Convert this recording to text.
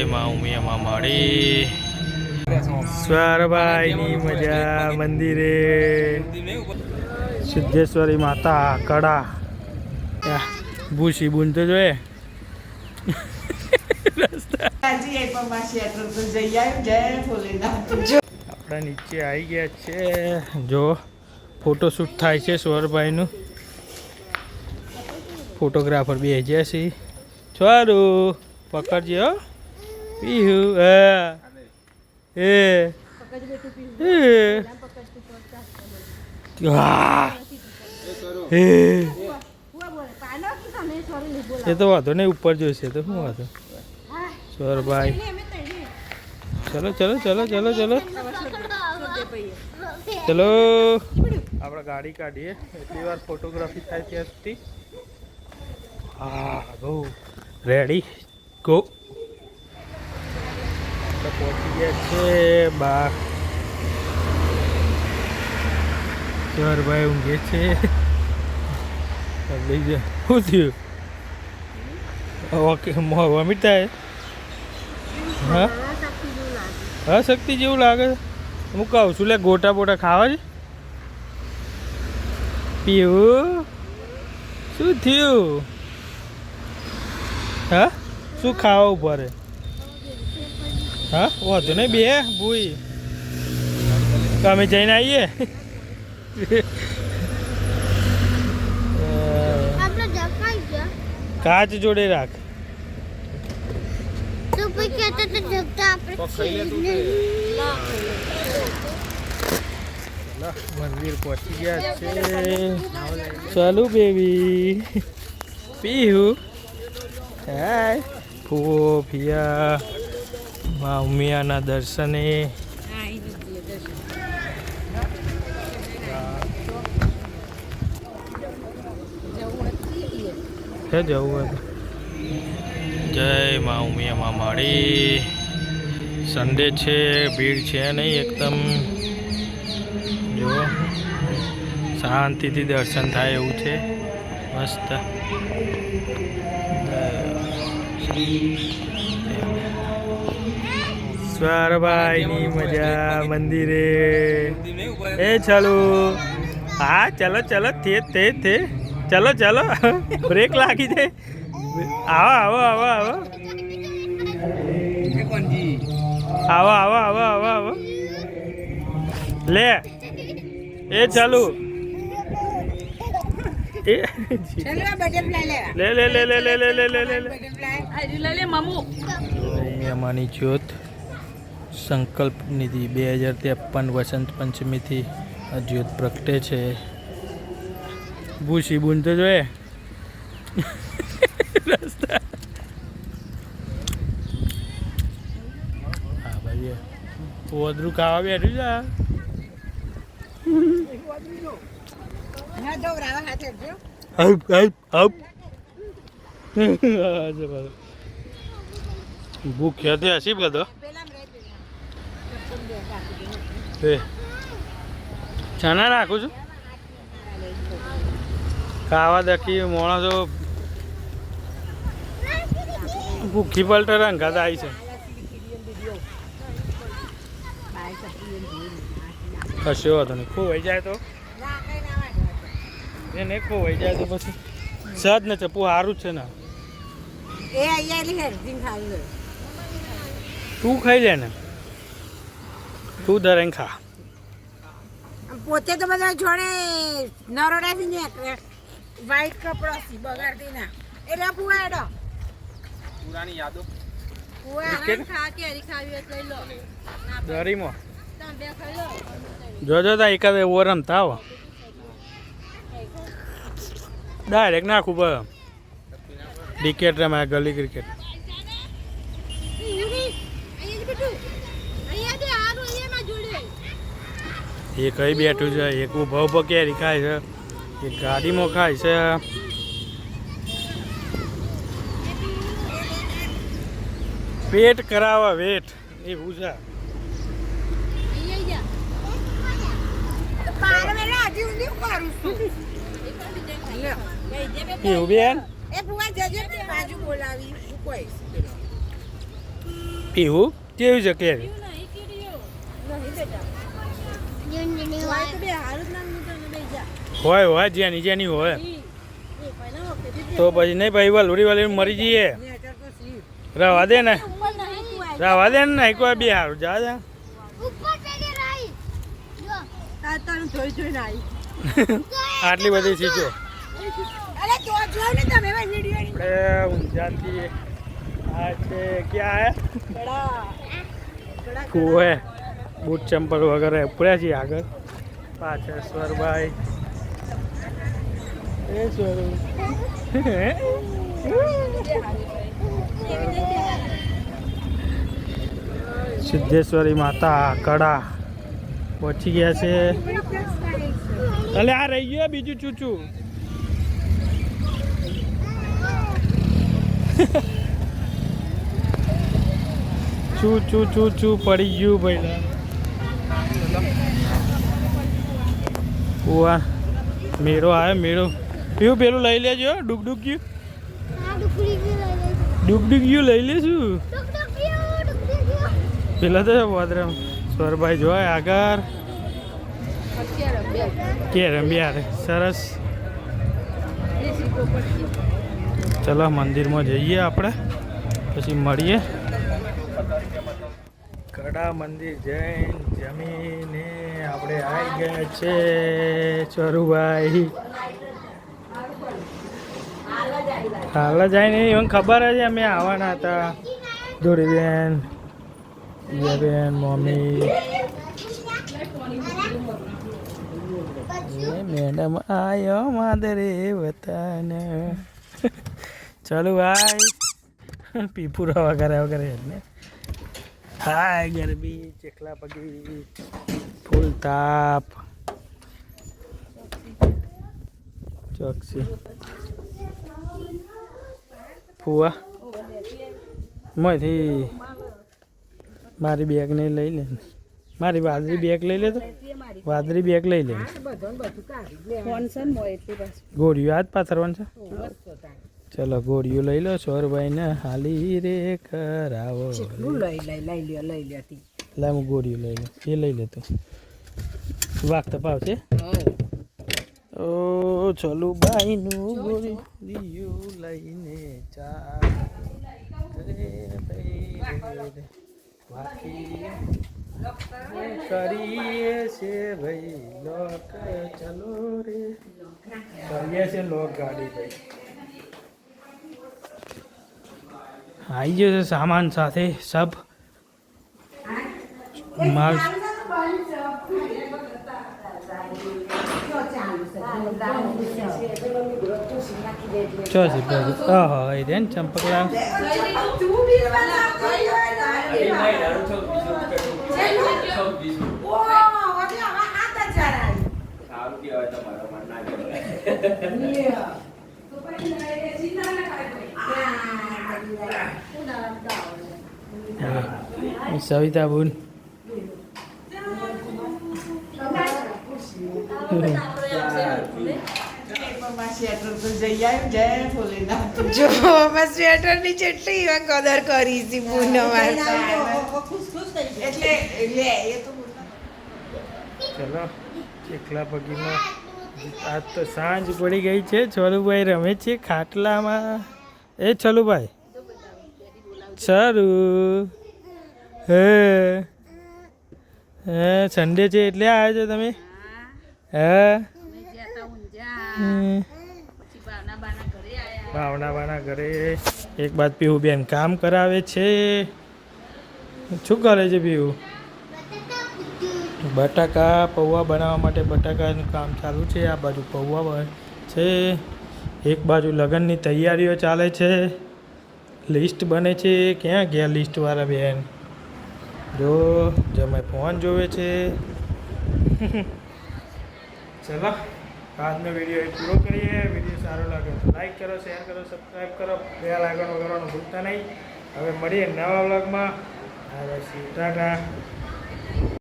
માં ઉમિયામાં મળી સ્વરભાઈની મજા મંદિરે સિદ્ધેશ્વરી માતા કડા ભૂસી બુન તો જોઈએ આપણા નીચે આવી ગયા છે જો ફોટોશૂટ થાય છે સ્વરભાઈનું ફોટોગ્રાફર બે ગયા છે છોરું પકડજે હો પીહુ એ તો વાંધો નહીં ઉપર જોઈશે તો શું વાંધો સ્વરભાઈ ચલો ચલો ચલો ચલો ચલો ચલો આપણે ગાડી કાઢીએ એટલી વાર ફોટોગ્રાફી થાય ત્યાં સુધી હા ગો રેડી ગો પહોંચી ગયા છે બા સ્વરભાઈ ઊંઘે છે લઈ જા શું થયું ઓકે વોમિટ થાય હા હા શક્તિ જેવું લાગે હું કહું છું લે ગોટા બોટા ખાવા છે પીવું શું થયું હા શું ખાવા ઉપર હા વાંધો નહીં બે ભૂઈ અમે જઈને આવીએ કાચ જોડે રાખ મંદિર પહોંચી ગયા છે ચાલુ બેબી પીહુ હાય ફૂવો પિયા મા ઉમિયાના દર્શને જવું હતું જય મા ઉમિયામાં મળી સન્ડે છે ભીડ છે નહીં એકદમ જો શાંતિથી દર્શન થાય એવું છે મસ્ત સ્વરભાઈની મજા મંદિરે એ ચાલો હા ચલો ચલો તે ચલો ચલો બ્રેક લાગી જાય આવો આવો આવો આવો આવો આવો આવો આવો લે એ ચાલુ લે લે લે લે લે લે લે લે લે અમાની જ્યોત સંકલ્પ નિધિ 2053 વસંત પંચમીથી આ જ્યોત પ્રગટે છે ભૂસી બુન તો જોઈએ રસ્તા હા ભાઈ ઓદરું ખાવા બેઠું છે ભૂખ્યા તે હસી બધો ચાના રાખું છું ખાવા દખી માણસો ભૂખી પલટે રંગાત આવી છે કશો વાંધો નહીં ખોવાઈ જાય તો એને ખોવાઈ જાય તો પછી સજ ને ચપ્પુ સારું જ છે ને તું ખાઈ લે ને તું દરેક ખા પોતે તો બધા જોડે નરોડાથી ને વાઈટ કપડો બગાડતી ના એટલે પુવાડો પુરાની યાદો દરીમાં જોજો તા એકાદ એવો રમતા આવો ડાયરેક્ટ નાખું બસ ક્રિકેટ રમાય ગલી ક્રિકેટ એ કઈ બેઠું છે એક ઉભો ઉભો કેરી ખાય છે એક ગાડીમાં ખાય છે પેટ કરાવવા વેટ એવું છે એવું બેન એ ભુવા જજે બાજુ બોલાવી કોઈ પીવું કેવું છે કેરી હોય હોય જેની જેની હોય તો પછી નહીં ભાઈ વલડી વલડી મરી જઈએ રવા દે ને નહીં કોઈ બી સારું જા જા આટલી બધી સીચો આપણે ઊંઝાથી આ છે ક્યાં હે કુએ બૂટ ચંપલ વગેરે ઉપડ્યા છીએ આગળ પાછળ સ્વરભાઈ એ સ્વરૂપ સિદ્ધેશ્વરી માતા કડા પહોંચી ગયા છે એટલે આ રહી ગયો બીજું ચૂચું ચૂ પડી ગયું ભાઈ વાહ મેળો આવ્યો મેળો પીવું પેલું લઈ લેજો ડુગડુગિયું લઈ લેશું પેલા તો વાદરામ સ્વરભાઈ જોવાય આગળ કે રમ્યા સરસ ચલો મંદિરમાં જઈએ આપણે પછી મળીએ કડા મંદિર જમીને આપણે આવી ગયા છે ચોરુભાઈ હાલ જાય નહીં મને ખબર જ અમે આવવાના હતા દોરીબેન બેન મમ્મી મેડમ આયો માદરે વતન ચાલો ભાઈ પીપુરા વગેરે ને હાય ગરબી ચેકલા પગી ફૂલ તાપ ચોકસી ફુવા માંથી મારી બેગ નહીં લઈ લે મારી વાદળી બેગ લઈ લે તો વાદળી બેગ લઈ લે ગોળીઓ આજ પાથરવાનું છે ચલો ગોળીઓ લઈ લો સોરભાઈ ને હાલી રે કરાવો લા હું ગોળીઓ લઈ લો એ લઈ લે તું વાગતા પાવ છે ઓ ચલો ભાઈ નું ગોળીઓ લઈને ચા કરીએ છે ભાઈ લોક ચલો રે કરીએ છે લોક ગાડી ભાઈ આવી ગયો છે સામાન સાથે સબ માલ ચંપકલા સવિતા બુન જો સ્વેટર ની જેટલી કદર કરી છે ચલો એકલા પગીમાં આજ તો સાંજ પડી ગઈ છે છોલુભાઈ રમે છે ખાટલામાં એ છોલુભાઈ સારું હે સન્ડે છે એટલે આવ્યા છો તમે હે ભાવના ઘરે એક બાદ પીવું બેન કામ કરાવે છે શું કરે છે પીવું બટાકા પૌવા બનાવવા માટે બટાકાનું કામ ચાલુ છે આ બાજુ પૌવા છે એક બાજુ લગ્નની તૈયારીઓ ચાલે છે લિસ્ટ બને છે ક્યાં ગયા લિસ્ટવાળા બેન જો જમાઈ ફોન જોવે છે ચલો આજનો વિડીયો પૂરો કરીએ વિડીયો સારો લાગે તો લાઈક કરો શેર કરો સબસ્ક્રાઈબ કરો બેલ આઇકન વગાડવાનું ભૂલતા નહીં હવે મળીએ નવા વ્લોગમાં ટાટા